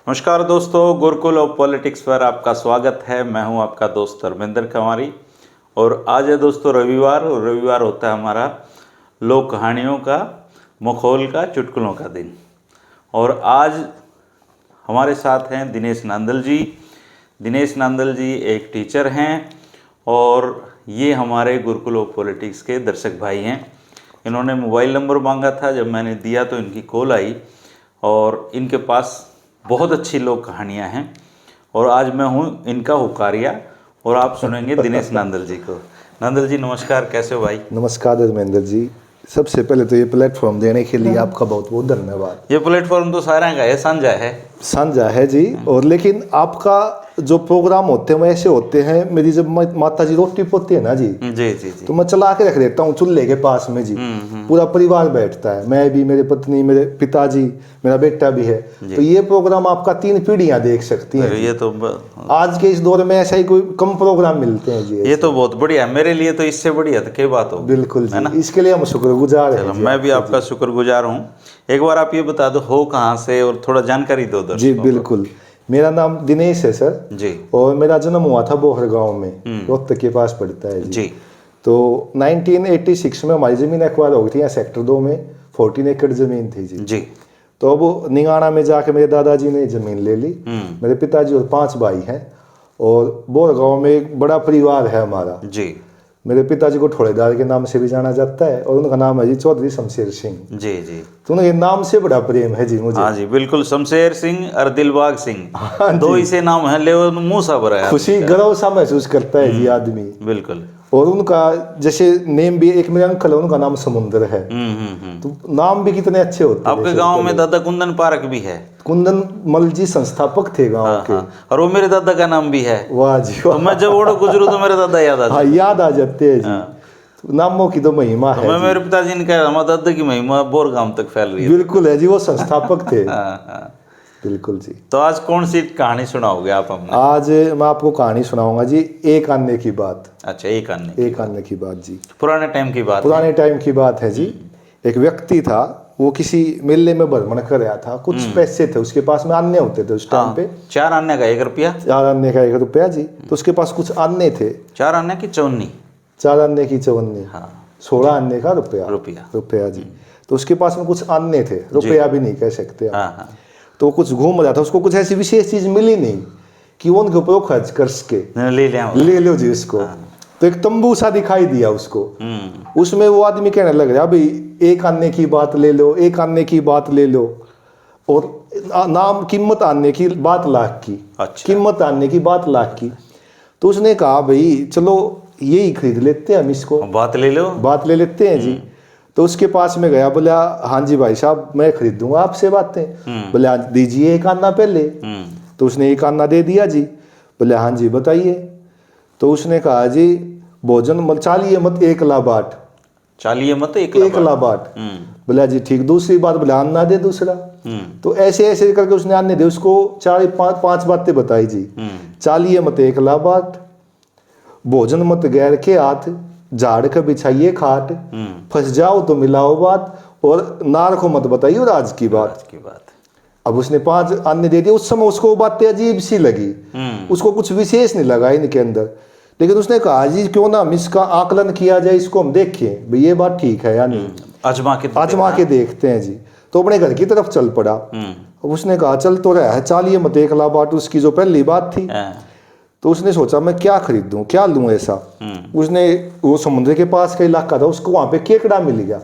नमस्कार दोस्तों, Gurukul of politics पर आपका स्वागत है। मैं हूं आपका दोस्त धर्मेंद्र कंवारी और आज है दोस्तों रविवार, और रविवार होता है हमारा लोक कहानियों का, मखौल का, चुटकुलों का दिन। और आज हमारे साथ हैं दिनेश नांदल जी। दिनेश नांदल जी एक टीचर हैं और ये हमारे गुरुकुल ऑफ पॉलिटिक्स के दर्शक भाई हैं। इन्होंने मोबाइल नंबर मांगा था, जब मैंने दिया तो इनकी कॉल आई और इनके पास बहुत अच्छी लोक कहानियाँ हैं। और आज मैं हूँ इनका हुकारिया और आप सुनेंगे दिनेश नांदल जी को। नांदल जी नमस्कार, कैसे हो भाई? नमस्कार धर्मेंद्र जी, सबसे पहले तो ये प्लेटफॉर्म देने के लिए आपका बहुत बहुत धन्यवाद। ये प्लेटफॉर्म तो सारा का है, साझा है जी। और लेकिन आपका जो प्रोग्राम होते हैं वैसे होते हैं, मेरी जब माता जी रोटी पोती है ना जी, जी तो मैं चला के रख देता हूँ चूल्हे के पास में जी। पूरा परिवार बैठता है, मैं भी, मेरे पत्नी, मेरे पिताजी, मेरा बेटा भी है। तो ये प्रोग्राम आपका 3 पीढ़ियां देख सकती हैं। ये तो आज के इस दौर में ऐसा ही कोई कम प्रोग्राम मिलते हैं जी। ये तो बहुत बढ़िया है, मेरे लिए तो इससे बढ़िया तो क्या बात हो। बिल्कुल जी, इसके लिए हम शुक्रगुजार हैं। मैं भी आपका शुक्रगुजार हूँ। एक बार आप ये बता दो हो कहाँ से और थोड़ा जानकारी दो दर्शकों जी। बिल्कुल, मेरा नाम दिनेश है सर जी, और मेरा जन्म हुआ था बोहर गांव में, रोहतक के पास पड़ता है जी। तो 1986 में हमारी ज़मीन एक्वायर हो गई थी यहाँ सेक्टर 2 में, 14 एकड़ ज़मीन थी जी। तो अब निगाना में जाके मेरे दादाजी ने ज़मीन ले ली। मेरे पिताजी और 5 भाई हैं और बोहर गांव में एक बड़ा परिवार है हमारा जी। मेरे पिताजी को ठोड़ेदार के नाम से भी जाना जाता है और उनका नाम है जी चौधरी शमशेर सिंह जी। तो उनके नाम से बड़ा प्रेम है जी मुझे। हाँ जी, बिल्कुल। शमशेर सिंह और दिलबाग सिंह, दो ही से नाम है, ले मुंह सा भरा है, खुशी गर्व सा महसूस करता है जी आदमी। बिल्कुल। और उनका जैसे नेम भी, एक मेरे अंकल है उनका नाम समुंदर है। तो नाम भी कितने अच्छे होते हैं। आपके गांव में दादा कुंदन पार्क भी है। कुंदन मल जी संस्थापक थे गांव के। और वो मेरे दादा का नाम भी है। वाह जी वाह। तो मैं जब ओढ़ गुजरू तो मेरे दादा याद आ याद आ जाते हैं जी। नामों की तो महिमा है। मैं मेरे पिताजी ने कहा हमारे दादा की महिमा बोर गांव तक फैल रही है। बिल्कुल है जी, वो संस्थापक थे। बिल्कुल जी। तो आज कौन सी कहानी सुनाओगे आप हमें? आज मैं आपको कहानी सुनाऊंगा जी, एक आने की बात। अच्छा, एक आने की बात जी। पुराने टाइम की बात है जी। एक व्यक्ति था, वो किसी मेले में भ्रमण कर रहा था। कुछ पैसे थे उसके पास में, अन्य होते थे उस टाइम पे। 4 आने का 1 रुपया। 4 आने का 1 रुपया जी। तो उसके पास कुछ अन्य थे। 4 आने की 54। 4 आने की 54। 16 आने का रुपया जी। तो उसके पास में कुछ अन्य थे, रुपया भी नहीं कह सकते। तो कुछ घूम रहा था, उसको कुछ ऐसी विशेष चीज मिली नहीं कि वो उनके ऊपर खर्च कर सके। ले लो जी उसको। तो एक तंबू सा दिखाई दिया उसको। उसमें वो आदमी कहने लग रहा, भाई 1 आने की बात ले लो, 1 आने की बात ले लो। और नाम कीमत आने की बात लाख की। अच्छा। कीमत आने की बात लाख की। तो उसने कहा भाई चलो यही खरीद लेते हैं हम इसको, बात ले लेते हैं जी। तो उसके पास में गया, बोला हाँ जी भाई साहब मैं खरीद दूंगा आपसे बातें। बोले हाँ दीजिए 1 आना पहले। तो उसने 1 आना दे दिया जी। बोले हाँ जी बताइए। तो उसने कहा जी भोजन मत चालिए मत 1 ला बाट। 1 ला बाट। बोला जी ठीक। दूसरी बात, बोले अन्ना दे दूसरा। तो ऐसे ऐसे करके उसने अन्य दे, उसको 4-5 बातें बताई जी। चालिए मत 1 ला बाट, भोजन मत गैर के हाथ, झाड़ के बिछाइए खाट, फंस जाओ तो मिलाओ बात, और नार को मत बताइए राज की बात। अब उसने 5 अन्य दे दिए। उस समय उसको बातें अजीब सी लगी, उसको कुछ विशेष नहीं लगा इनके अंदर। लेकिन उसने कहा जी क्यों ना हम इसका आकलन किया जाए, इसको हम देखें भाई ये बात ठीक है या नहीं, आजमा के देखते हैं जी। तो अपने घर की तरफ चल पड़ा। अब उसने कहा चल तो रहा है, चालिए मत 1 ला बाट उसकी जो पहली बात थी। तो उसने सोचा मैं क्या खरीदूं, क्या लूं ऐसा। उसने, वो समुद्र के पास का इलाका था, उसको वहां पे केकड़ा मिल गया।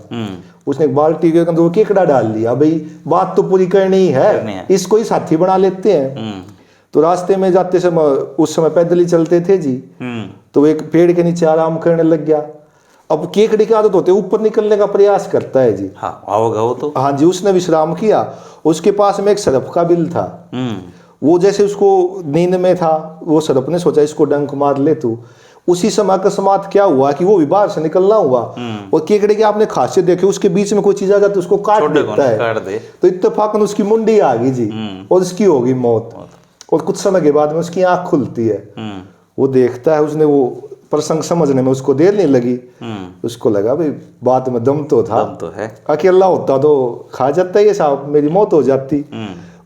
उसने एक बाल्टी के अंदर वो केकड़ा डाल लिया, भाई बात तो पूरी करनी ही है, इसको ही साथी बना लेते हैं। तो रास्ते में जाते समय, उस समय पैदल ही चलते थे जी। तो एक पेड़ के नीचे आराम करने लग गया। अब केकड़े की आदत होती है, ऊपर निकलने का प्रयास करता है जी। वो तो हाँ जी। उसने विश्राम किया। उसके पास में एक सरफ का बिल था। वो जैसे उसको नींद में था, वो सरफ ने सोचा इसको डंक मार ले तू। उसी समय अकस्मात क्या हुआ कि वो भी बाहर से निकलना हुआ। और केकड़े की आपने खासियत देखी, उसके बीच में कोई चीज आ जाती है उसको काट देता है। तो इत्तेफाकन उसकी मुंडी आ गई जी और उसकी होगी मौत। और कुछ समय के बाद में उसकी आंख खुलती है। वो देखता है, उसने वो प्रसंग समझने में उसको देर नहीं लगी। उसको लगा भाई बात में दम तो था, दम तो है। अकेला होता तो खा जाता ये साहब, मेरी मौत हो जाती।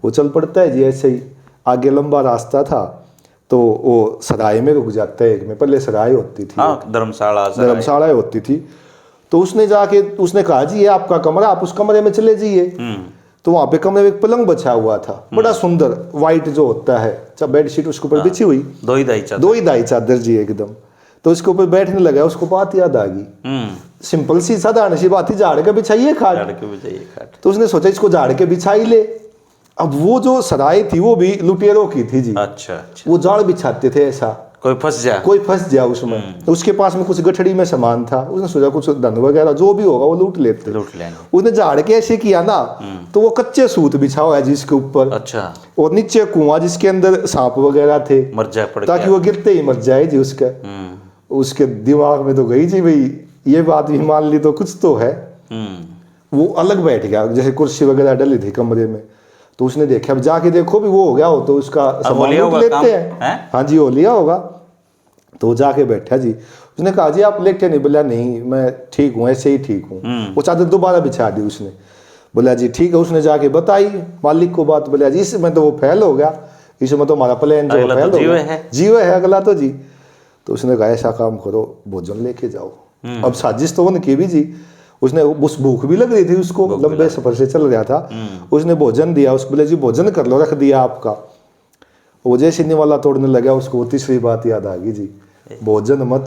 वो चल पड़ता है जी ऐसे ही। आगे लंबा रास्ता था तो वो सराय में रुक जाता है, एक में पहले सराय होती थी, धर्मशाला होती थी। तो उसने जाके उसने कहा जी ये आपका कमरा, आप उस कमरे में चले जाइए। तो वहाँ पे कमरे में एक पलंग बचा हुआ था, बड़ा सुंदर वाइट जो होता है बेडशीट उसके ऊपर बिछी हुई, दो ही दाई चादर जी एकदम। तो उसके ऊपर बैठने लगा, उसको बात याद आ गई, सिंपल सी साधारण सी बात थी, झाड़ के बिछाइए खाट। तो उसने सोचा इसको झाड़ के बिछाई ले। अब वो जो सराय थी वो भी लुटेरों की थी जी। अच्छा। वो जाल बिछाते थे ऐसा, कोई फंस जाए उसमें। तो उसके पास में कुछ गठड़ी में सामान था, उसने सोचा कुछ धन वगैरह जो भी होगा वो लूट लेंगे। उसने झाड़ के ऐसे किया ना, तो वो कच्चे सूत बिछा हुआ है जिसके ऊपर। अच्छा। और नीचे कुआं जिसके अंदर सांप वगैरह थे, मर जाए ताकि वो गिरते ही मर जाए जी। उसके दिमाग में तो गई जी भाई ये बात भी मान ली तो कुछ तो है। वो अलग बैठ गया, जैसे कुर्सी वगैरह डली थी कमरे में। तो उसने देखा, अब जाके देखो भी वो हो गया हो तो उसका सामान लूट लेते हैं। हाँ जी, हो लिया होगा। तो जाके बैठा जी, उसने कहा जी आप लेटे नहीं? बोला नहीं मैं ठीक हूँ, ऐसे ही ठीक हूँ। वो चादर दोबारा बिछा दी उसने। बोला जी ठीक है। उसने जाके बताई मालिक को बात। बोला जी इसमें तो वो फेल हो गया, इसमें तो हमारा प्लान जो फेल हो गया, जीव है अगला तो जी। तो उसने कहा ऐसा काम करो, भोजन लेके जाओ। अब साजिश तो उनकी भी जी। उसने उस भूख भी लग रही थी उसको, लंबे सफर से चल रहा था। उसने भोजन दिया उसको, बोले जी भोजन कर लो, रख दिया आपका। वो जैसे निवाला तोड़ने लगा उसको तीसरी बात याद आ गई जी, भोजन मत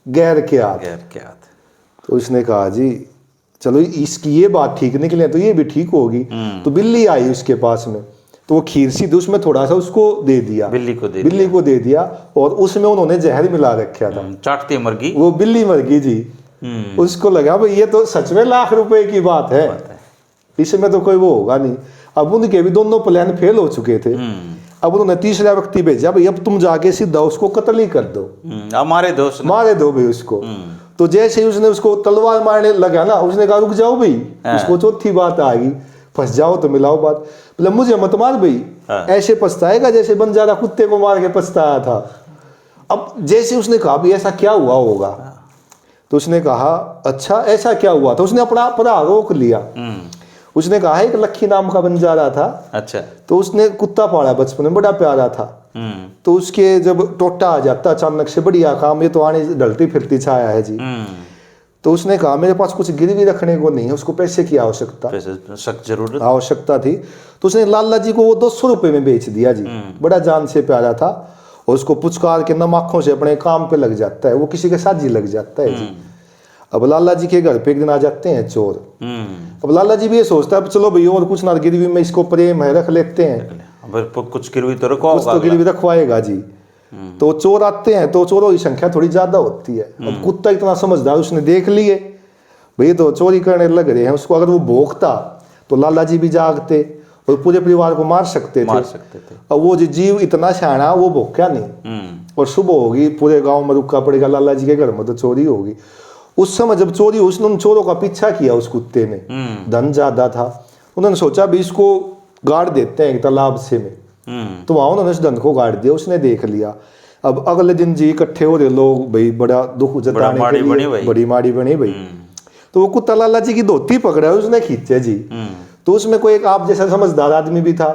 गैर के हाथ। तो उसने कहा जी चलो इसकी ये बात ठीक निकले तो ये भी ठीक होगी। तो बिल्ली आई उसके पास में, तो वो खीर सी थी उसमें थोड़ा सा उसको दे दिया, बिल्ली को दे दिया। और उसमें उन्होंने जहर मिला रखा था, चाटती मर गई वो बिल्ली, मर गई जी। उसको लगा भाई ये तो सच में लाख रुपए की बात है, इसमें तो कोई वो होगा नहीं। अब उनके भी दोनों प्लान फेल हो चुके थे। अब उन्होंने तीसरा व्यक्ति भेजा, भाई अब तुम जाके सीधा उसको कत्ल ही कर दो, मारे दो भाई उसको। तो जैसे ही उसने उसको तलवार मारने लगा ना, उसने कहा रुक जाओ भाई, उसको चौथी बात आ गई, फंस जाओ तो मिलाओ बात। बोला मुझे मत मार भाई, ऐसे पछताएगा जैसे बंजारा कुत्ते को मार के पछताया था। अब जैसे उसने कहा भी ऐसा क्या हुआ होगा, तो उसने कहा अच्छा ऐसा क्या हुआ था। उसने अपना परा रोक लिया। उसने कहा एक लक्की नाम का बंजारा था। अच्छा। तो उसने कुत्ता पाला बचपन में, बड़ा प्यारा था। तो उसके जब टोटा आ जाता अचानक से, बढ़िया काम, ये तो आने ढलती फिरती छाया है जी। तो उसने कहा मेरे पास कुछ गिरवी रखने को नहीं है, उसको पैसे की आवश्यकता थी। तो उसने लाला जी को वो 200 रुपए में बेच दिया जी। बड़ा जान से प्यारा था, और उसको पुचकार के नम आँखों से अपने काम पे लग जाता है, वो किसी के साथ जी लग जाता है जी। अब लाला जी के घर पे एक दिन आ जाते हैं चोर। अब लाला जी भी ये सोचता है चलो भाई और कुछ ना गिरवी में इसको प्रेम है रख लेते हैं, कुछ गिरवी तो गिरवी रखवाएगा जी। तो चोर आते हैं, तो चोरों की संख्या थोड़ी ज्यादा होती है। अब कुत्ता इतना समझदार, उसने देख लिए भाई तो चोरी करने लग रहे हैं, उसको अगर वो भोंकता तो लाला जी भी जागते और पूरे परिवार को मार सकते थे। अब वो जीव इतना सियाना, वो भोंका नहीं, और सुबह होगी पूरे गांव में रुका पड़ेगा लाला जी के घर में, तो चोरी होगी। उस समय जब चोरी हुई, उसने उन चोरों का पीछा किया उस कुत्ते ने, धन ज्यादा था। उन्होंने सोचा भी इसको गाड़ देते हैं एक तालाब से में। तो वहां उन्होंने उस धन को गाड़ दिया, उसने देख लिया। अब अगले दिन जी इकट्ठे हो रहे लोग भाई, बड़ा दुख जताने के लिए, बड़ी माड़ी बनी भाई। तो वो कुत्ता लाला जी की धोती पकड़ा, उसने खींचे जी। तो उसमें कोई एक आप जैसा समझदार आदमी भी था,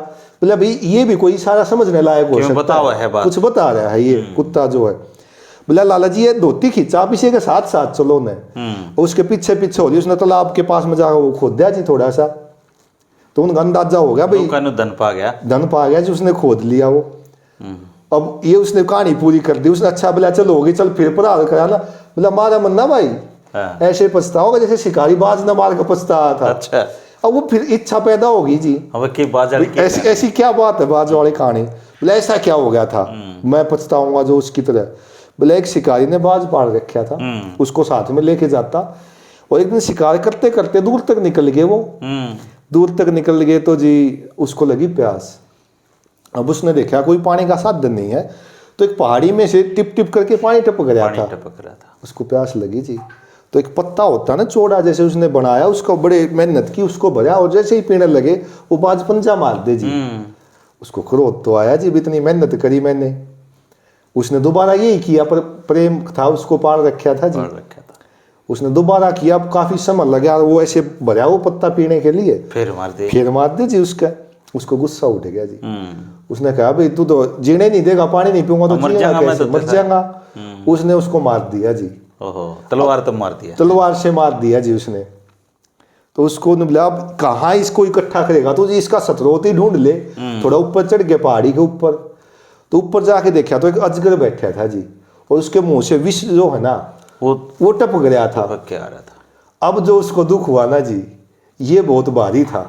बोला भाई ये भी कोई इशारा समझने लायक हो सकता है, कुछ बता रहा है ये कुत्ता जो है। बोला लाला जी ये धोती खींचा, आप इसी के साथ साथ चलो ने। उसके पीछे पीछे हो रही, उसने तालाब के पास में जाकर वो खोद दिया जी थोड़ा सा। तो उनका अंदाजा हो गया भाई धन पा गया जी, उसने खोद लिया वो। अब ये उसने कहानी पूरी कर दी उसने। अच्छा बोला चलो होगी, चल फिर प्रहार करा ना। बोला मारा मन्ना भाई, ऐसे पछताओगे जैसे शिकारी बाज न मार के पछताया था। अच्छा। अब वो फिर इच्छा पैदा होगी जी, ऐसी क्या बात है बाज वाली कहानी। बोला ऐसा क्या हो गया था मैं पछताऊंगा जो उसकी तरह। बोला एक शिकारी ने बाज पाल रखा था, उसको साथ में लेके जाता, और एक दिन शिकार करते करते दूर तक निकल गए वो। दूर तक निकल गए तो जी उसको लगी प्यास। अब उसने देखा कोई पानी का साधन नहीं है, तो एक पहाड़ी में से टिप टिप करके पानी टपक रहा था। उसको प्यास लगी जी, तो एक पत्ता होता ना चौड़ा जैसे उसने बनाया, उसको बड़े मेहनत की उसको भरा, और जैसे ही पीने लगे वो बाज पंजा मार दे जी। उसको क्रोध तो आया जी, इतनी मेहनत करी मैंने। उसने दोबारा यही किया, पर प्रेम था उसको पाल रखा था जी। उसने दोबारा किया, अब काफी समय लगा, वो ऐसे भरा वो पत्ता पीने के लिए, फिर मार दे जी उसका। उसको गुस्सा उठ गया जी। उसने कहा भाई तू तो जीने नहीं देगा, पानी नहीं पीऊंगा तो जिएगा कैसे, मर जाएगा। उसने उसको मार दिया जी। तलवार तो मार दिया, तलवार से मार दिया जी उसने। तो उसको बोला अब कहाँ इसको इकट्ठा करेगा, तो जी इसका सतरोती ढूंढ ले। थोड़ा ऊपर चढ़ गया पहाड़ी के ऊपर, तो ऊपर जाके देखा तो एक अजगर बैठा था जी, और उसके मुंह से विष जो है ना वो टपक गया था। अब जो उसको दुख हुआ ना जी, ये बहुत भारी था,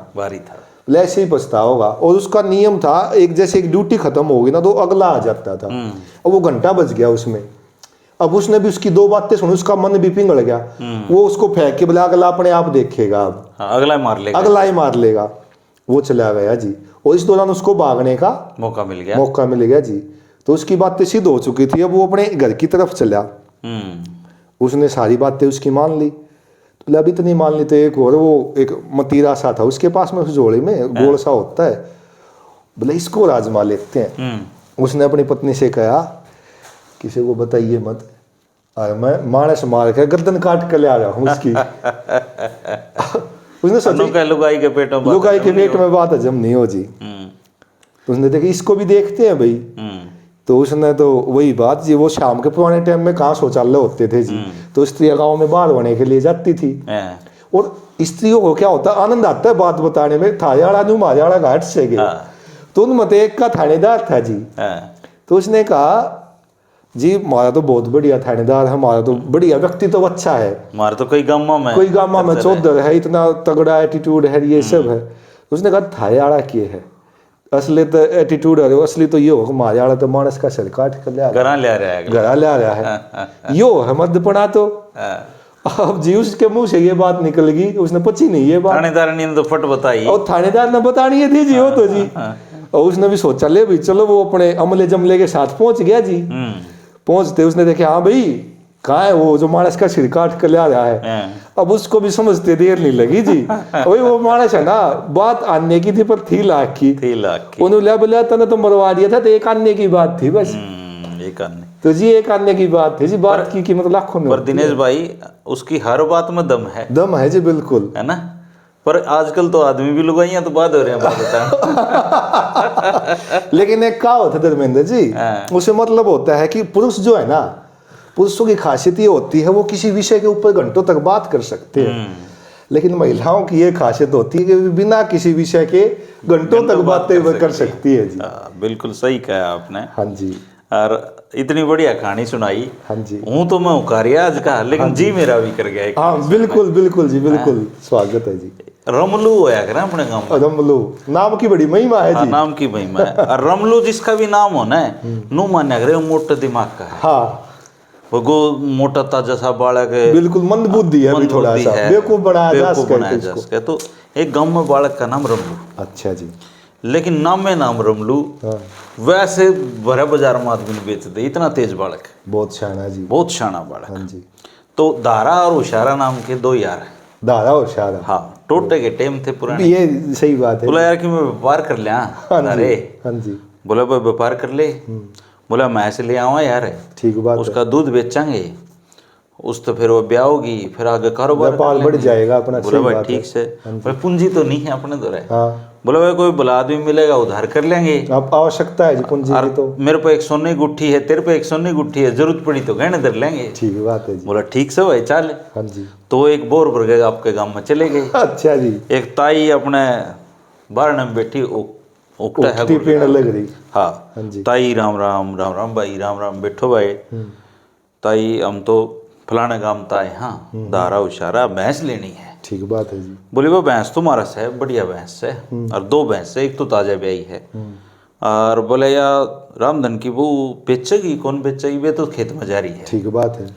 ऐसे ही पछता होगा। और उसका नियम था, एक जैसे एक ड्यूटी खत्म होगी ना तो अगला आ जाता था, और वो घंटा बज गया उसमें। अब उसने भी उसकी दो बातें सुनी, उसका मन भी पिघल गया। वो उसको फेंक के बोला अगला अपने आप देखेगा, अब अगला ही मार लेगा। वो चला गया जी। और इस दौरान उसको भागने का मौका मिल गया जी। तो उसकी बातें सिद्ध हो चुकी थी, अब वो अपने घर की तरफ चला। उसने सारी बातें उसकी मान ली। तो अब इतनी मान ली तो एक और वो एक मतीरा सा था उसके पास में, उस झोले में गोल सा होता है, बोले इसको राजमा लेते हैं। उसने अपनी पत्नी से कहा किसी को बताइए मत, मैं मानस मार के गर्दन काट कर ले आ रहा हूँ उसकी। उसने सोचा लुगाई के पेट में बात हजम नहीं हो जी। तो उसने देखा इसको भी देखते हैं भाई। तो उसने तो वही बात जी, वो शाम के पुराने टाइम में कहाँ शौचालय होते थे जी, तो स्त्रियां गाँव में बाहर होने के लिए जाती थी। और स्त्रियों को क्या होता है, आनंद आता है बात बताने में। थायाड़ा नू मायाड़ा घाट से गए, तो उन मत एक का थानेदार था जी। तो उसने कहा जी हमारा तो बहुत बढ़िया थानेदार है, हमारा तो बढ़िया व्यक्ति तो अच्छा है, हमारा तो कोई गामा में चौधर है, इतना तगड़ा एटीट्यूड है, ये सब है। उसने कहा थायाड़ा किए है असली तो एटीट्यूड है, असली तो ये हो मायाड़ा तो मानस का सर काट कर घरा ले आ रहा है यो है मध्यपना। तो अब जी उसके मुंह से ये बात निकल गई, उसने पची नहीं ये बात, थानेदार ने तो फट बताई, और थानेदार ने बतानी थी जी वो तो जी। और उसने भी सोचा ले भाई चलो, वो अपने अमले जमले के साथ पहुंच गया जी। पहुंचते उसने देखा हाँ भाई कहाँ है वो जो मानस का सिर काट कर ले आ रहा है। अब उसको भी समझते देर नहीं लगी जी। वही वो मानस है ना, बात आने की थी पर थी लाख की। उन्होंने बोला तने तो मरवा दिया था, तो एक आने की बात थी बस, एक आने। तो जी एक आने की बात थी जी, बात की कीमत लाखों में। पर दिनेश भाई उसकी हर बात में दम है जी, बिल्कुल है ना। पर आजकल तो आदमी भी लुगाइयां तो बात हो रहे हैं लेकिन एक क्या होता है धर्मेंद्र जी, उसे मतलब होता है कि पुरुष जो है ना, पुरुषों की खासियत ये होती है वो किसी विषय के ऊपर घंटों तक बात कर सकते हैं। लेकिन महिलाओं की ये खासियत होती है कि बिना किसी विषय के घंटों तक बातें कर सकती है जी। बिल्कुल सही कहा आपने। हाँ जी। और इतनी बढ़िया कहानी सुनाई। हाँ जी। हूँ तो मैं उकारिया आज का, लेकिन हाँ जी मेरा भी कर गया। हाँ बिल्कुल बिल्कुल जी, बिल्कुल स्वागत है जी। रमलू होया कर अपने गांव में, रमलू नाम की बड़ी महिमा है जी। नाम की महिमा है। और रमलू जिसका भी नाम हो ना, नू मान्या करे मोटे दिमाग का है। हाँ वो मोटा ताजा सा बालक है, बिल्कुल मंदबुद्धि है, भी थोड़ा सा बेवकूफ बनाया जा सके। तो एक गांव में बालक का नाम रमलू। अच्छा जी। लेकिन नाम में नाम रमलू, वैसे भरा बाजार में आदमी बेच दे, इतना तेज बालक है। बहुत शाना जी, बहुत शाना बालक। हाँ जी। तो दारा और उशारा नाम के दो यार है। दारा और उशारा, हाँ टोटे के टेम थे पुराने। ये सही बात है। बोला यार कि मैं व्यापार कर लिया। अरे हाँ जी। बोला भाई व्यापार कर ले। बोला मैं ऐसे ले आवा यार, ठीक बात, उसका दूध बेचेंगे, उस तो फिर वो ब्याह होगी, फिर आगे कारोबार बढ़ जाएगा अपना। बोला भाई ठीक से, भाई पूंजी तो नहीं है अपने तो रहे। बोला भाई कोई भला आदमी मिलेगा उधार कर लेंगे, आप आवश्यकता है जी पूंजी की। तो मेरे पे एक सोने की गुट्ठी है, तेरे पे एक सोने की गुट्ठी है, जरूरत पड़ी तो गहने धर लेंगे। ठीक बात है जी। बोला ठीक से भाई चल। हाँ जी। तो एक बोर भर गए आपके गांव में चले गए। अच्छा जी। एक ताई अपने बारने में बैठी उकटा है पीने लग रही। हाँ जी। ताई राम राम, राम राम भाई, राम राम, बैठो भाई। ताई हम तो फलाने गांव ताए, हाँ दारा उशारा भैंस लेनी है। ठीक बात है जी। बोले वो भैंस तुम्हारा से है, बढ़िया भैंस है, और दो भैंस है, एक तो ताजा ब्याई है। और बोले यार रामधन की वो बेचेगी, कौन बेचेगी, वे तो खेत में जा रही है। ठीक बात है।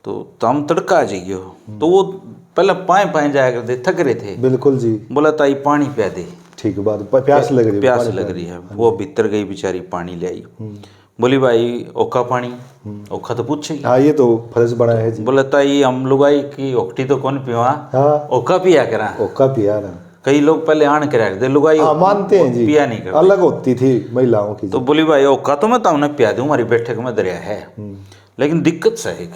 तो हम तड़का आ जाइए। तो वो पहले पाए जाया करते, थक रहे थे। बिल्कुल जी। बोला ताई पानी पिया दे। ठीक बात, प्यास लग रही है। वो भीतर गई बेचारी, पानी ले आई। बोली भाई ओखा पानी, ओखा तो पूछेगी। हाँ ये तो फर्ज बना है जी। बोला ताई हम लुगाई की ओखटी तो कौन पिवा, ओखा पिया करा। ओखा पिया रहा। कई लोग पहले आन के रख दे, लुगाई मानते हैं जी, पिया नहीं करते, अलग होती थी महिलाओं की। तो बोली भाई ओखा तो मैं तुमने पिया दूं, हमारी बैठक में दरिया है, लेकिन दिक्कत से एक।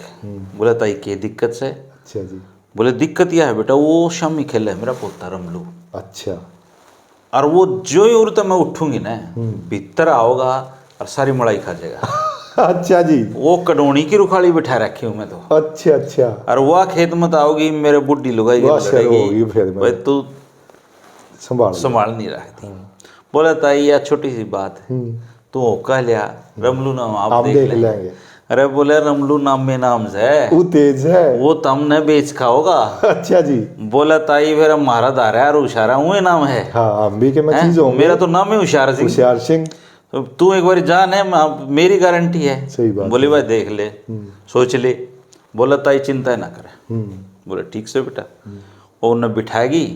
बोला ताई की दिक्कत से। अच्छा जी। बोले दिक्कत यह है बेटा, वो शामी खेला है मेरा पोता रमलू। अच्छा। और वो जो ही उड़ता मैं उठूंगी ना, भीतर आओगा और सारी मलाई खा जाएगा। अच्छा जी। वो कड़ोनी की रुखाली बिठा रखी हूँ मैं तो। अच्छा अच्छा। और वह खेत मत आओगी, मेरे बुढ़ी लुगाई होगी फिर भाई तू संभाल नहीं रखती। बोला ताई यार छोटी सी बात है, तू कह लिया रमलू नाम आप देख लेंगे। अरे बोले रमलू नाम में नाम है, वो तेज है, वो तुमने बेच खाओगा। अच्छा जी। बोला ताई फिर हमारा धारा और उशारा हुए नाम है। हाँ हम भी के मैं चीज होंगे, मेरा तो नाम है हुशियार सिंह। हुशियार सिंह। तू एक बार जान है, मेरी गारंटी है। सही बात। बोले भाई देख ले, सोच ले। बोला ताई चिंता ना करे। बोले ठीक से बेटा। वो उन्हें बिठाएगी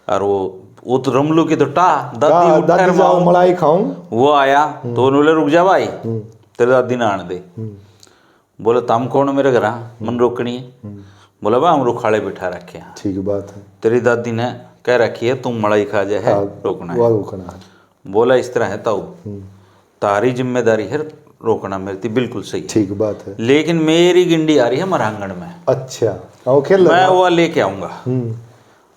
और वो तो रमलू की तो दादी जाओ मलाई खाऊं। वो आया तो उन्होंने रुक जा भाई, तेरे दादी ना आने दे। बोला तम कौन मेरे घर मन रोकनी है। बोला भाई हम रुखाड़े बिठा रखे हैं। ठीक बात है, तेरी दादी ने कह रखी है तुम मलाई खा जाए है, रोकना है। बोला इस तरह है ताऊ, तारी जिम्मेदारी है रोकना, मेरी बिल्कुल सही। ठीक बात है, लेकिन मेरी गिंडी आ रही है मरांगण में। अच्छा मैं वो लेके आऊंगा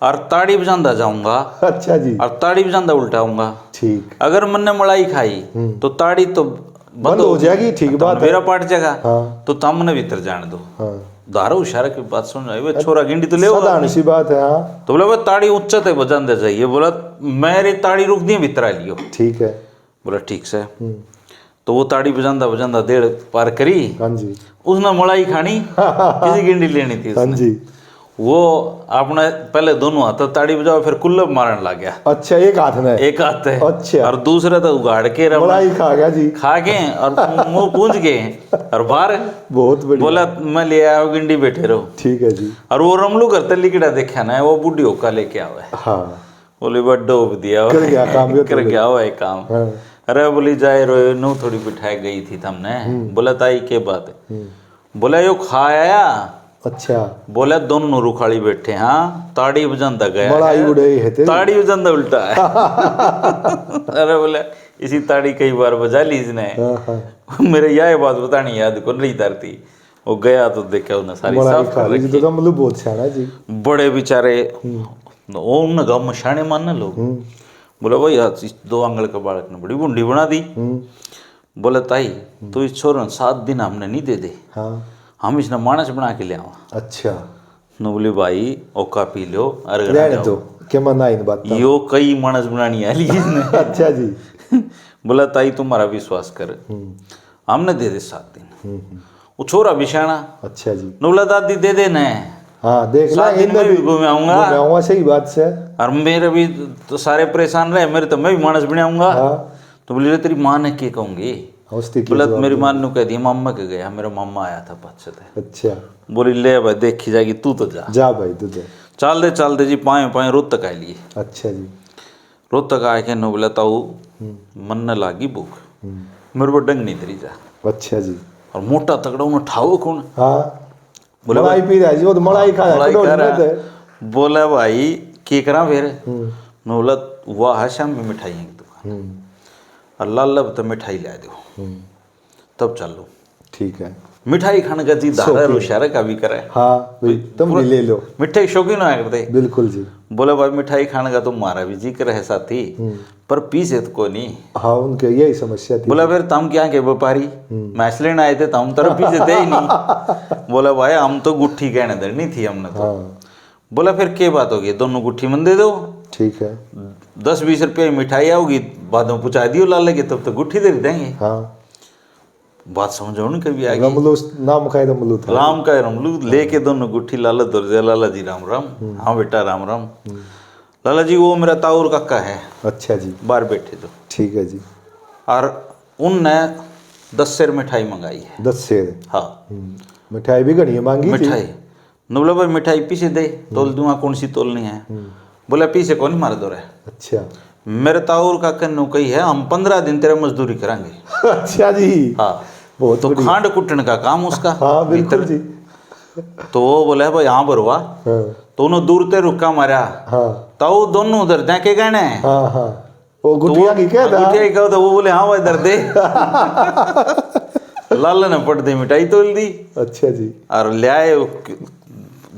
और ताड़ी बजांदा जाऊंगा। अच्छा जी। और ताड़ी बजांदा उल्टाऊंगा। ठीक। अगर मैंने मलाई खाई तो ताड़ी तो बंद हो जाएगी। ठीक बात है, मेरा पाट जाएगा। हाँ। तो तमने भीतर जाने दो। हाँ। दारो इशारा की बात सुन रहे छोरा गिंडी तो ले सी बात है। हाँ। तो बोला ताड़ी उच्चत है बजांदे चाहिए। बोला मेरी ताड़ी रुक दी भीतर आ लियो। ठीक है। बोला ठीक से। तो वो ताड़ी बजांदा बजांदा देर पार करी। हाँ जी। उसने मलाई खानी, किसी गिंडी लेनी थी। हाँ जी। वो आपने पहले दोनों हाथ ताड़ी बजाओ, फिर कुल्लब मारने लग गया। अच्छा एक हाथ में, एक हाथ है। अच्छा। और दूसरे तो उगाड़ के मलाई खा गया जी, खा के और मुंह पूंज के और बाहर बहुत बढ़िया। बोला मैं ले आया गिंडी बैठे रहो। ठीक है जी। और वो रमलू करते लिकड़ा देखा ना, वो बूढ़ी होका लेके आवे। हाँ। बोले बड़ा डोब दिया, कर गया काम, कर गया हुआ है काम। हाँ। अरे बोली जाए रो नू थोड़ी बिठाई गई थी तुमने। बोला ताई के बात है। बोला यो खाया। अच्छा। बोला दोनों रुखाड़ी बैठे। हाँ ताड़ी बजांदा गया मलाई उड़े है, ताड़ी बजांदा उल्टा है। अरे बोला इसी ताड़ी कई बार बजा ली इसने। मेरे यह बात बतानी याद को नहीं तरती। वो गया तो देखा उन्हें सारी साफ कर रखी। तो मतलब बहुत सियाना जी। बड़े बेचारे वो उन गाँव में शाने मानने लोग। बोला भाई दो आंगल का बालक ने बड़ी बुंडी बना दी। बोला ताई तो इस छोरन 7 दिन हमने नहीं दे दे। हाँ। हम इसने मानस बना के ले आवा। अच्छा। नो बोले भाई ओका पी लो अरे तो क्या मना इन बात यो कई मानस बनानी आली इसने। अच्छा जी। बोला ताई तुम्हारा विश्वास कर, हमने दे दे 7 दिन। वो छोरा बिछाना। अच्छा जी। नो बोला दादी दे दे न। हाँ देख ला मैं भी घूम आऊंगा। सही बात से। और मेरे भी तो सारे परेशान रहे, मेरे तो मैं भी मानस बनाऊंगा। तो बोले तेरी माँ ने क्या कहूंगी। बोला मेरी माँ ने कह दिया मामा के गया, मेरा मामा आया था पश्चात। अच्छा। बोली ले भाई देखी जाएगी, तू तो जा भाई तू चल दे जी। पाए रोत तक आ लिए। अच्छा जी। रोत तक आके नो बोला ताऊ मन न लागी भूख, मेरे को डंग नहीं धरी जा। अच्छा जी। और मोटा तगड़ा उन्हें ठाओ कौन। हाँ। बोला मलाई पी रहा है जी, वो तो मलाई खा रहा है। बोला भाई की करा फिर। नो बोला वाह शाम में मिठाई की दुकान और लाल तो मिठाई ला दो तब चलो। ठीक है। मिठाई खाने का जी दादा रोशारा का भी करे। हाँ तुम भी ले लो, मिठाई शौकीन है करते। बिल्कुल जी। बोला भाई मिठाई खाने का तो मारा भी जी करे साथी, पर पीसे तो को नहीं। हाँ उनके यही समस्या थी। बोला फिर तुम क्या के व्यापारी मैच लेने आए थे, तुम तरफ पीसे थे ही नहीं। बोला भाई हम तो गुट्ठी कहने देनी थी हमने तो। बोला फिर क्या बात होगी, दोनों गुट्ठी मन दे दो। ठीक है। 10-20 रुपये मिठाई आओगी, बाद में पूछा दियो लाल लगे तब तो गुट्ठी दे देंगे। हाँ बात समझो न कभी आगे। रमलू नाम का रमलू था। राम का रमलू लेके दोनों गुट्ठी लाला दर्जे। लाला जी राम राम। हाँ बेटा राम राम। लाला जी वो मेरा ताऊर काका है। अच्छा जी। बाहर बैठे तो। ठीक है जी। और उनने 10 सेर मिठाई मंगाई है। 10 सेर। हाँ मिठाई भी घनी मांगी। मिठाई बोला भाई मिठाई पीछे दे, तोल दूंगा कौन सी तोलनी है। बोला पीछे कौन मार दो रहे। अच्छा। मेरे ताऊर का कन्नू कही है हम 15 दिन तेरा मजदूरी करांगे। अच्छा जी। हाँ तो खांड कुटन का काम उसका। हाँ बिल्कुल जी। तो वो बोला भाई यहाँ बरवा। तो उन्होंने दूर ते रुका मारा। हाँ ताऊ दोनों उधर देखे गए ने। हाँ हाँ वो गुटिया की क्या था। गुटिया की कहा था, वो बोले हाँ वो इधर दे। लाला ने पट दी मिठाई तोल दी। अच्छा जी। और ले आए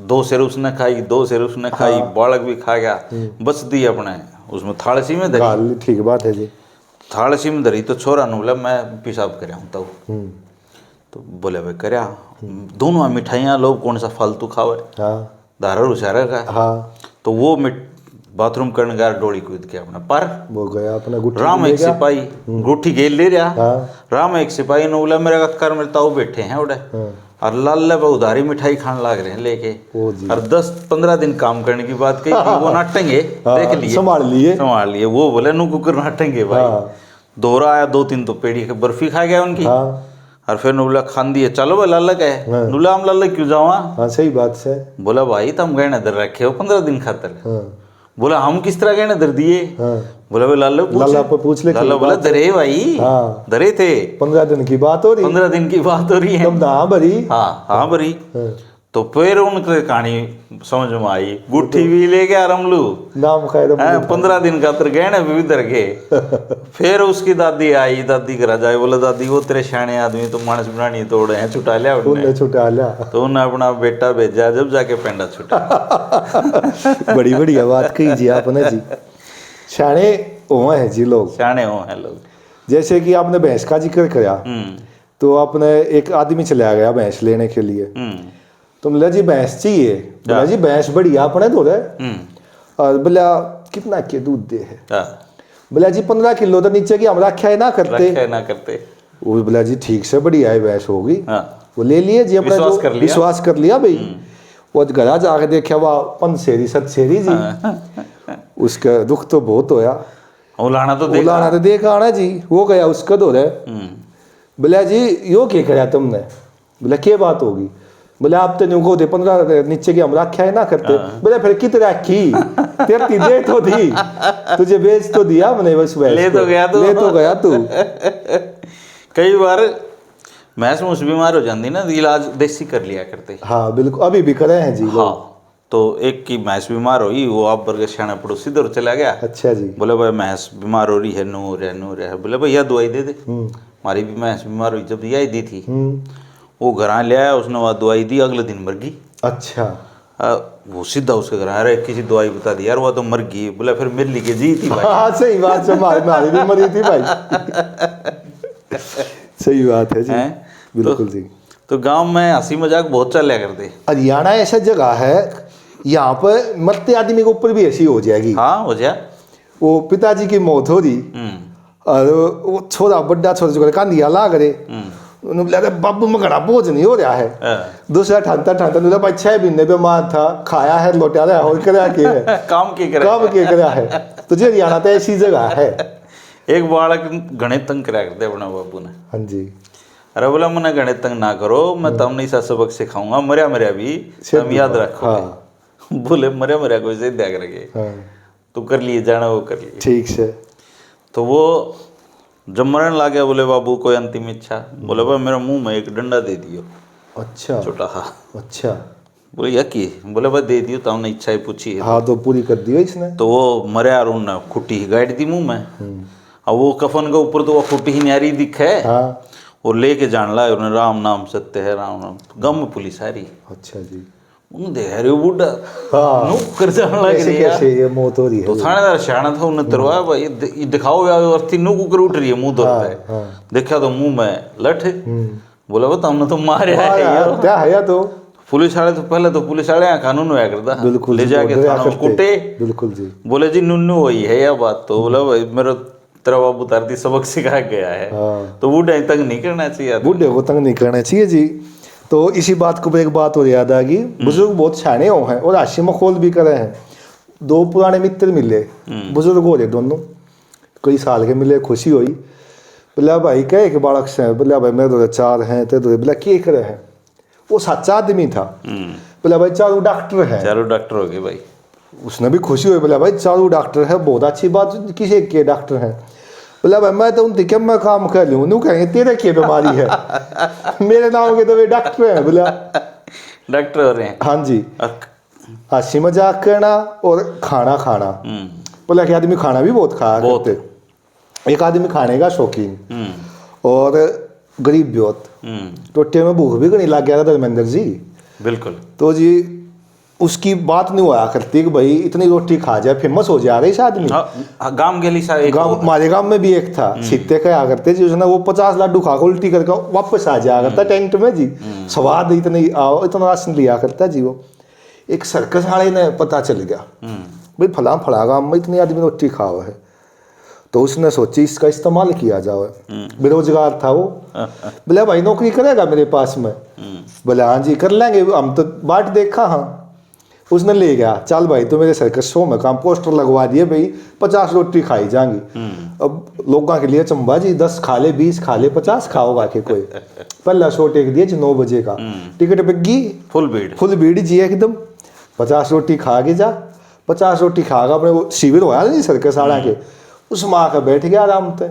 2 सेर उसने खाई, 2 सेर उसने खाई। बालक भी खा गया, बस दी अपने उसमें थालसी में धरी। ठीक बात है जी। थालसी में धरी तो छोरा ने बोला मैं पेशाब कर हूँ तो बोले भाई करया। दोनों मिठाइयाँ लोग कौन सा फालतू खावे, धारा उछारा का। तो वो बाथरूम करने गया, डोली कूद के अपना पर वो गया अपना गुट्ठी राम एक सिपाही गुट्ठी गेल ले रहा। राम एक सिपाही ने बोला मेरा कर मेरे ताऊ बैठे हैं उड़े और लाल उधारी मिठाई खाने लग रहे हैं लेके, और 10-15 दिन काम करने की बात कही वो नाटेंगे, देख लिए संभाल लिए। वो बोले नु कुकर नाटेंगे भाई। दोहरा आया 2-3 तो पेड़ी की बर्फी खा गया उनकी। और फिर नुला खान दिए, चलो भाई लाल है नुला हम लाल क्यों जावा। सही बात से बोला भाई तुम गहने दर रखे हो 15 दिन खातर। बोला हम किस तरह गहने दर दिए। बोला भाई लाला पूछ ले। लाला बोला दरे भाई दरे थे, 15 दिन की बात हो रही, 15 दिन की बात हो रही है। हाँ भरी, हाँ भरी। तो फिर उनकी कहानी समझ में आई, गुट्ठी भी ले गया रमलू नाम 15 दिन का तर गहने भी धर गए। फिर उसकी दादी आई, दादी करा जाए, बोला दादी वो तेरे शाने आदमी तो मानस बनानी तोड़े हैं, छुटा लिया उन्हें। छुटा लिया तो उन्हें अपना बेटा भेजा, जब जाके पेंडा छुटा। बड़ी बढ़िया बात कही जी आपने जी। शाने हो है जी लोग, शाने हो है लोग। जैसे कि आपने भैंस का जिक्र किया, तो आपने एक आदमी चला गया भैंस लेने के लिए, तो बोला जी भैंस चाहिए। बोला जी भैंस बढ़िया अपने दो रहे, और बोला कितना के दूध दे है। बोला जी 15 किलो तो नीचे की हम रखा है ना करते। वो बोला जी ठीक से बढ़िया है भैंस होगी। वो ले लिए जी, अपना विश्वास कर लिया भाई। वो घर जाके देखा वह पंसेरी सतसेरी जी, उसका दुख तो बहुत होया। उलाना तो देखा आना जी। वो गया उसका दो रहे, बोला जी यो क्या कराया तुमने। बोला क्या बात होगी। बोले आप तो नुको दे 15 नीचे की हम रखा है ना करते। बोले फिर कित रखी, तेरी दे तो दी, तुझे बेच तो दिया मैंने, बस ले तो गया तू। कई बार भैंस मुझ बीमार हो जाती ना, इलाज देसी कर लिया करते। हाँ बिल्कुल, अभी भी करे हैं जी। हाँ तो एक की भैंस बीमार हुई, वो आप वर्ग सियाना पड़ोसी दौर चला गया। अच्छा जी। बोले भाई भैंस बीमार हो रही है, नूर है। बोले भैया दवाई दे दे। हमारी भी भैंस बीमार हुई, जब यही दी थी। वो घर ले आया, उसने वह दवाई दी, अगले दिन मर गई। अच्छा। वो सीधा उसके घर आ रहा है, किसी दवाई बता दी यार वो तो मर गई। बोला फिर मेरे लिए जी थी भाई। हाँ सही बात से, हमारी भी मरी थी भाई। सही बात है जी, बिल्कुल जी। तो गांव में हंसी मजाक बहुत चल करते। हरियाणा ऐसा जगह है, यहाँ पर मरते आदमी के ऊपर भी ऐसी हो जाएगी। हाँ हो जाए। वो पिताजी की मौत हो रही, और वो छोरा बड्डा छोरा कांदिया ला करे, उन्होंने बोला बाबू में घड़ा बोझ नहीं हो रहा है। दूसरा ठानता बोला भाई 6 महीने बीमार था, खाया है लौटा रहा है, और क्या है काम के करा है। तुझे हरियाणा तो ऐसी जगह है। एक बालक घने तंग करा करते अपने बाबू ने। हाँ जी। अरे बोला मैंने घने तंग ना करो, मैं तुमने ऐसा सबक सिखाऊंगा, मरिया भी तुम याद रखो। बोले मरिया कोई से त्याग रखे। तो कर लिए जाना, वो कर लिए ठीक से। तो वो जब मरण ला गया, बोले बाबू कोई अंतिम इच्छा। बोले भाई मेरे मुंह में एक डंडा दे दियो। अच्छा। छोटा। हाँ अच्छा। बोले या की। बोले भाई दे दियो, तो हमने इच्छा ही पूछी है। हाँ तो पूरी कर दियो इसने। तो वो मरे और उन्होंने खुट्टी गाड़ दी मुंह में। अब वो कफन के ऊपर तो वो खुट्टी ही न्यारी दिखे। और लेके जान ला उन्हें, राम नाम सत्य है, राम नाम। गम पुलिस आ रही। अच्छा जी। देख बुढ़ा कर जाने लग रही है, कैसे ये मौत हो रही है। तो थानेदार सियाना था, उन्हें तरवा भाई दिखाओ यार, अर्थी नु कुकर उठ रही है मुंह धोता है। देखा तो मुंह में लठ। बोला वो हमने तो मारे है क्या है। तो पुलिस वाले तो पहले तो पुलिस वाले यहाँ कानून हुआ करता, बिल्कुल ले जाके थाना में कुटे। बिल्कुल जी। बोले जी नुन्नू वही है या बात। तो बोला भाई मेरा तेरा बाबू तारती सबक सिखा गया है। तो बूढ़े तंग नहीं करना चाहिए, बूढ़े को तंग नहीं करना चाहिए जी। तो इसी बात को एक बात और याद आ गई, बुजुर्ग बहुत सियाने हो हैं और हास्य मखौल भी कर रहे हैं। 2 पुराने मित्र मिले, बुजुर्ग हो रहे दोनों, कई साल के मिले, खुशी हुई। बोला भाई कहे कि बालक से, बोला भाई मेरे दो 4 हैं, ते दो। बोला क्या करे हैं। वो सच्चा आदमी था। बोला भाई 4 डॉक्टर हैं। 4 डॉक्टर हो गए भाई। उसने भी खुशी हुई। बोला भाई 4 डॉक्टर है, बहुत अच्छी बात, किसी के डॉक्टर हैं। बोला भाई मैं तो उनके मैं काम कर लूँ, नू कहेंगे तेरे क्या बीमारी है। मेरे नाम के तो वे डॉक्टर हैं। बोला डॉक्टर हो रहे हैं। हाँ जी। हंसी मजाक करना और खाना खाना। बोला कि आदमी खाना भी बहुत खाया करते। एक आदमी खाने का शौकीन और गरीब बहुत। टोटे में भूख भी घनी लग गया था धर्मेंद्र जी। बिल्कुल। तो जी उसकी बात नहीं हुआ करती कि भाई इतनी रोटी खा जाए फेमस हो जाएगा इस आदमी। गांव के लिए हमारे गांव में भी एक था, सीते कहा करते जी, उसने वो 50 लड्डू खा के उल्टी करके वापस आ जाया करता टेंट में जी। स्वाद इतना राशन लिया करता जी। वो एक सर्कस वाले ने पता चल गया भाई फला गांव में इतनी आदमी रोटी खाओ है, तो उसने सोची इसका इस्तेमाल किया जाओ। बेरोजगार था वो, बोले भाई नौकरी करेगा मेरे पास में? बोले हाँ जी कर लेंगे, हम तो बाट देखा। हाँ, उसने ले गया, चल भाई तो मेरे सर्कस शो में काम, पोस्टर लगवा दिए भाई 50 रोटी खाई जाएंगी। अब लोगों के लिए चंबा जी 10 खा ले 20 खा ले 50 खाओगा कि कोई। पहला शो टेक दिया जी 9 बजे का, टिकट बिकी, फुल भीड़ जी एकदम। 50 रोटी खा के जा, 50 रोटी खागा अपने वो शिविर होया जी सर्कस आड़ा के, उसमें आकर बैठ गया आराम से।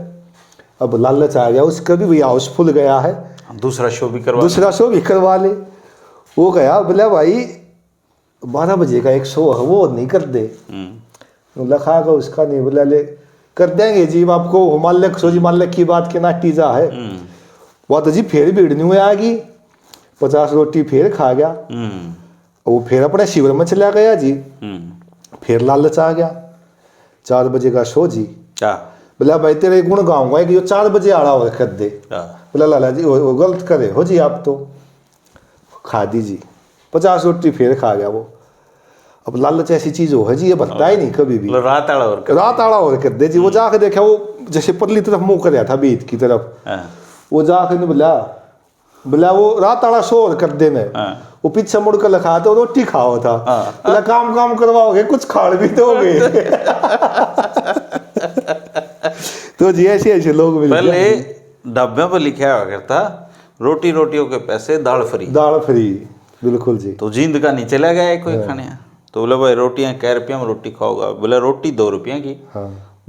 अब लालच आ गया उसका भी, भैया हाउसफुल गया है, दूसरा शो भी करवा ले। वो गया, बोला भाई 12 बजे का एक शो है वो नहीं कर दे। लखा का उसका नहीं, बोला ले कर देंगे जी आपको, हिमालय सो जी हिमालय की बात के ना टीजा है। वो तो जी फिर भीड़ नहीं हुई आगी, 50 रोटी फिर खा गया। वो फिर अपने शिविर में चला गया जी। फिर लालच आ गया, 4 बजे का शो जी। बोला भाई तेरे गुण गाऊंगा कि 4 बजे आड़ा हो कर दे। बोला लाला जी वो गलत करे हो जी, आप तो खा दीजिए। 50 रोटी फिर खा गया वो। अब लालच ऐसी चीज हो है जी, ये बनता ही नहीं कभी भी। रात आड़ा और कर दे जी। वो जाके देखा, वो जैसे पतली तरफ मुंह कर रहा था बीत की तरफ, वो जाके नहीं बोला वो रात आड़ा शो और कर देने। वो पीछे मुड़ कर लखा तो रोटी खाओ था। बोला काम करवाओगे कुछ खाड़ भी दोगे। तो जी ऐसे लोग मिलते हैं। पहले डब्बे पर लिखा हुआ करता रोटियों के पैसे दाल फ्री। बिल्कुल जी। तो जींद का नहीं चला गया कोई खाने, तो बोला भाई रोटियां कै रुपया में रोटी खाओगा? बोला रोटी 2 रुपया की,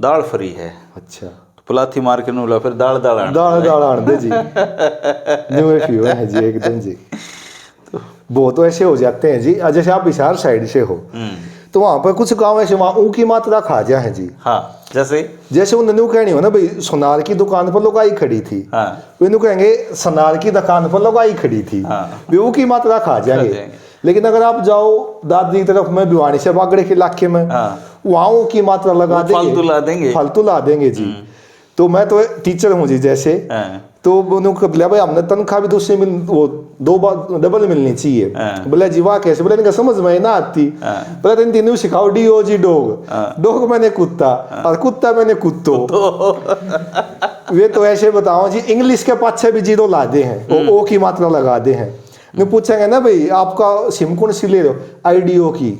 दाल फ्री है। अच्छा, तो पलाथी मार के बोला फिर दाल आन दे जी। है जी एकदम जी। वो तो ऐसे हो जाते हैं जी। जैसे आप हिसार साइड से हो तो वहाँ पर कुछ गाँव ऐसे वहाँ ऊँ की मात्रा खा जा है जी। हाँ, जैसे उन्होंने कहनी हो ना भाई सोनार की दुकान पर लुगाई खड़ी थी, वो कहेंगे सोनार की दुकान पर लुगाई खड़ी थी, वे की मात्रा खा जाएंगे। लेकिन अगर आप जाओ दादरी की तरफ में भिवानी से बागड़े के इलाके में, वहाँ की मात्रा लगा देंगे, फालतू ला देंगे जी। तो मैं तो टीचर हूँ जी जैसे, तो उन्होंने बोला भाई हमने तनख्वाह भी दूसरी वो 2 बार डबल मिलनी चाहिए। बोला जी वाह कैसे? बोला इनका समझ में ना आती। बोला इन तीनों सिखाओ DOG डॉग मैंने कुत्ता और कुत्ता मैंने कुत्तो। वे तो ऐसे बताओ जी, इंग्लिश के पाछे भी 0 ला दे हैं, ओ की मात्रा लगा दे हैं। मैं पूछेंगे ना भाई आपका सिम कौन सी ले रहे हो? IDO की।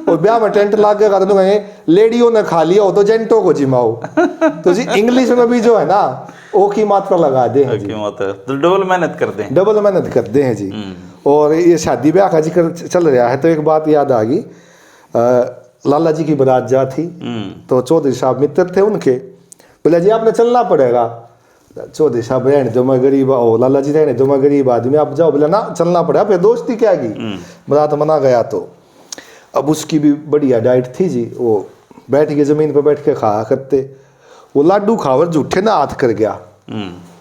और ब्याह में टेंट लाग गया तो कहेंगे लेडियो ने खा लिया हो तो जेंटो को जिमाओ। तो जी इंग्लिश में भी जो है ना ओ की मात्रा लगा दे हैं जी, तो डबल मेहनत करते हैं जी। और ये शादी ब्याह का जिक्र चल रहा है तो एक बात याद आ गई। लाला जी की बारात जा थी, तो चौधरी साहब मित्र थे उनके। बोला जी आपने चलना पड़ेगा। चौधरी साहब रहने दो मैं गरीब, लाला जी रहने दो मैं गरीब आदमी, आप जाओ। बोला ना चलना पड़ेगा, फिर दोस्ती क्या की, बारात मना गया। तो अब उसकी भी बढ़िया डाइट थी जी, वो बैठ के जमीन पर बैठ के खाया करते। वो लाडू खावर जूठे ना हाथ कर गया,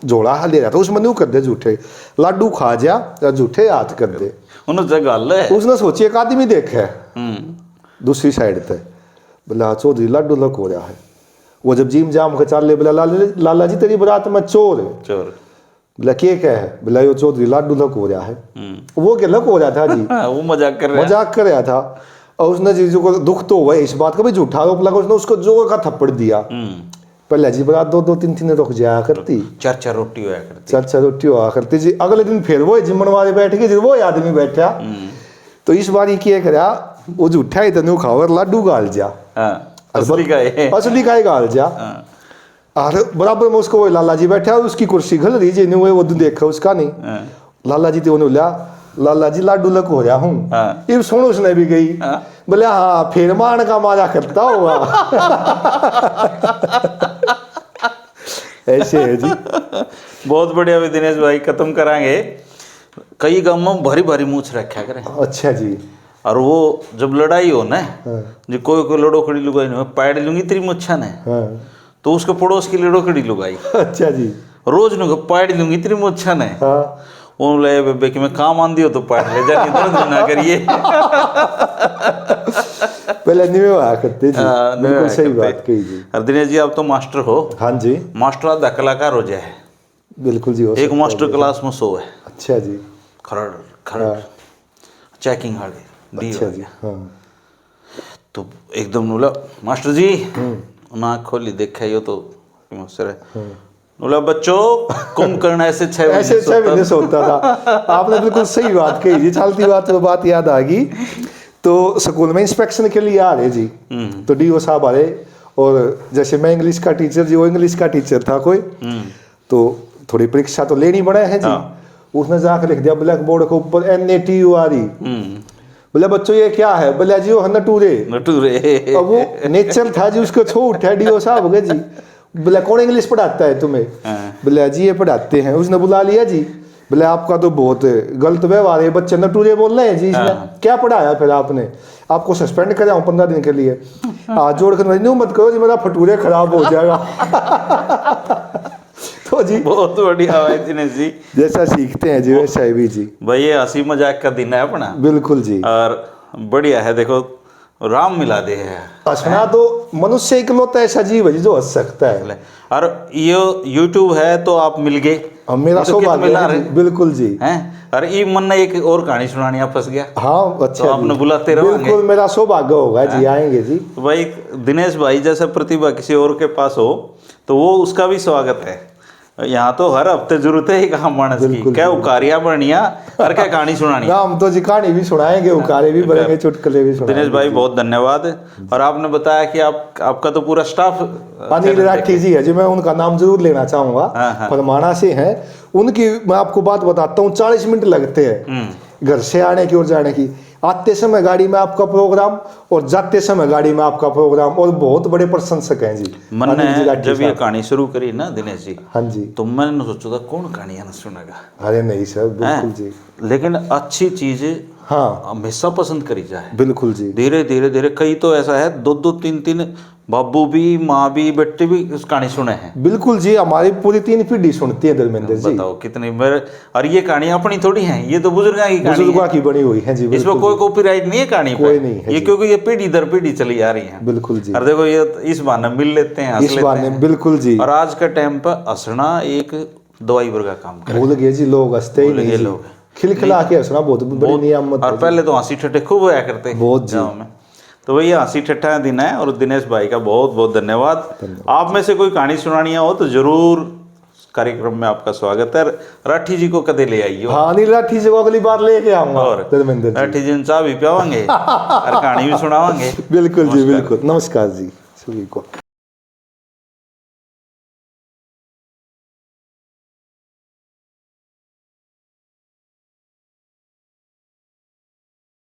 जोड़ा ले रहा था उसमें नहीं कर दे जूठे, लाडू खा जा जूठे हाथ कर दे। उसने सोची एक आदमी देखे दूसरी साइड पे, बोला चौधरी लाडू लक हो रहा है। वो जब जीम जाम के चाल ले, बोला लाला जी तेरी बारात में चोर। बोला क्या है? बोला यो चौधरी लाडू लक हो रहा है। वो क्या लक हो रहा था जी? वो मजाक कर रहा था। और उसने जी को दुख तो हुआ इस बात का भी, झूठा आरोप लगा, उसने उसको जोर का थप्पड़ दिया। पहले जी बारात 2-3 रुक जाया करती, 4-4 रोटी हुआ करती जी। अगले दिन फिर वो जिम्मन वाले बैठ गए, वो आदमी बैठा। तो इस बार क्या करा, वो झूठा ही तनु खावर लाडू गाल जा, असली का गाल जा। और बराबर में उसको वो लाला जी बैठा, उसकी कुर्सी घल रही जी, वो देखा उसका नहीं। लाला जी तो बोला लाला जी लाडू लक हो रहा हूँ। ये सुन उसने भी गई, बोले हाँ फिर मान का मारा करता हुआ। ऐसे है जी। बहुत बढ़िया भी दिनेश भाई, खत्म कराएंगे। कई गाँव में भारी भारी मूछ रखा करें। अच्छा जी। और वो जब लड़ाई हो ना जी, कोई लड़ो खड़ी लुगाई नहीं पैड लूंगी तेरी मुच्छा ने, तो उसके पड़ोस की लड़ो खड़ी लुगाई। अच्छा जी। रोज नु पैड लूंगी तेरी मुच्छा ने। उन ले बेबे कि मैं काम आंदी हो तो पढ़ ले जा, इधर ना करिए। पहले नहीं हुआ करते जी, बिल्कुल सही बात कही जी। और दिनेश जी आप तो मास्टर हो। हाँ जी, मास्टर आधा कलाकार हो जाए। बिल्कुल जी, हो एक सकता है मास्टर जी। क्लास में 100 है। अच्छा जी, खरड़ खरड़ चेकिंग हाड़े दी अच्छा हो जी, गया। हाँ तो एकदम बोला मास्टर जी, नाक खोली देखा यो तो सर बोला बच्चों कुंभकर्ण ऐसे 6 ऐसे 6 महीने सोता था। आपने बिल्कुल सही बात कही जी, चलती बात तो बात याद आ गई। तो स्कूल में इंस्पेक्शन के लिए आ रहे जी, तो डीओ साहब आ रहे, और जैसे मैं इंग्लिश का टीचर जी, वो इंग्लिश का टीचर था कोई, तो थोड़ी परीक्षा तो लेनी पड़े है जी। उसने जाकर लिख दिया ब्लैक बोर्ड के ऊपर NATURE। बोले बच्चों ये क्या है? बोले जी वो है नटूरे। अब वो नेचर था जी, उसको छो उठा डीओ साहब हो गए जी। बोले कौन इंग्लिश पढ़ाता है तुम्हें? बोले जी ये पढ़ाते हैं। उसने बुला लिया जी, बोले आपका तो बहुत गलत व्यवहार है, बच्चे नटूरे बोल रहे हैं जी, इसमें क्या पढ़ाया फिर आपने? आपको सस्पेंड कर हूँ 15 दिन के लिए। हाथ जोड़ कर न्यू मत करो जी, मेरा फटूरे खराब हो जाएगा। तो जी बहुत बढ़िया भाई दिनेश जी, जैसा सीखते हैं जी वैसा ही भी जी। भाई ये हंसी मजाक का दिन है अपना। बिल्कुल जी, और बढ़िया है, देखो राम मिला दे है। हंसना तो मनुष्य इकलौता ऐसा जीव है जी जो हंस सकता है। और ये YouTube है तो आप मिल गए, अब मेरा तो सौभाग्य है जी, बिल्कुल जी। हैं। अरे ये मन ने एक और कहानी सुनानी आप फंस गया। हाँ अच्छा तो आपने जी, बुलाते रहोगे। बिल्कुल मेरा सौभाग्य होगा जी, आएंगे जी। तो भाई दिनेश भाई जैसा प्रतिभा किसी और के पास हो तो वो उसका भी स्वागत है। यहाँ तो हर हफ्ते जरूरत है ही कहा मानस की, क्या उकारिया बढ़िया और क्या कहानी सुनानी। हम तो जी कहानी भी सुनाएंगे, उकारे भी बनेंगे, चुटकुले भी सुनाएंगे। दिनेश भाई बहुत धन्यवाद। और आपने बताया कि आपका तो पूरा स्टाफ अनिल राठी जी है जी, मैं उनका नाम जरूर लेना चाहूंगा, फरमाना से हैं। उनकी मैं आपको बात बताता हूँ, 40 मिनट लगते हैं घर से आने की और जाने की। आते समय गाड़ी में आपका प्रोग्राम और जाते समय गाड़ी में आपका प्रोग्राम, और बहुत बड़े प्रशंसक हैं जी। मैंने जब ये कहानी शुरू करी ना दिनेश जी, हाँ जी, तो मैंने सोचा था कौन कहानियां ना सुनेगा। अरे नहीं सर, बिल्कुल जी, लेकिन अच्छी चीजें हाँ हमेशा पसंद करी जाए। बिल्कुल जी, धीरे धीरे धीरे कई तो ऐसा है 2-2 3-3 बाबू भी, माँ भी, बेटे भी उस कहानी सुने हैं। बिल्कुल जी, हमारी पूरी 3 पीढ़ी सुनती है धर्मेंद्र जी। बताओ कितनी मेरे, और ये कहानी अपनी थोड़ी है, ये तो बुजुर्गों की कहानी बुजुर्गों की बनी हुई है जी। इसमें कोई कॉपीराइट नहीं है कहानी पे, कोई नहीं है ये जी। क्योंकि ये पीढ़ी दर पीढ़ी चली आ रही है। बिल्कुल जी, और देखो ये इस बहाने मिल लेते हैं, हंस इस लेते बहाने हैं। बिल्कुल जी। और आज के टाइम पर हंसना एक दवाई वर्गा काम कर भूल गए जी लोग, हंसते ही नहीं जी। लोग खिलखिला के हंसना बहुत बड़ी नियामत है और जी। पहले तो हंसी ठट्ठे खूब होया करते बहुत जी। गाँव में। तो भैया हंसी ठट्ठा दिन है, और दिनेश भाई का बहुत बहुत धन्यवाद। आप में से कोई कहानी सुनानी हो तो जरूर कार्यक्रम में आपका स्वागत है। राठी जी को कदे ले आइयो। हाँ अनिल राठी जी को अगली बार लेके आऊंगा। और धर्मेंद्र जी, राठी जी चाय भी पियावांगे और कहानी भी सुनावांगे। बिल्कुल जी, बिल्कुल। नमस्कार जी सभी को।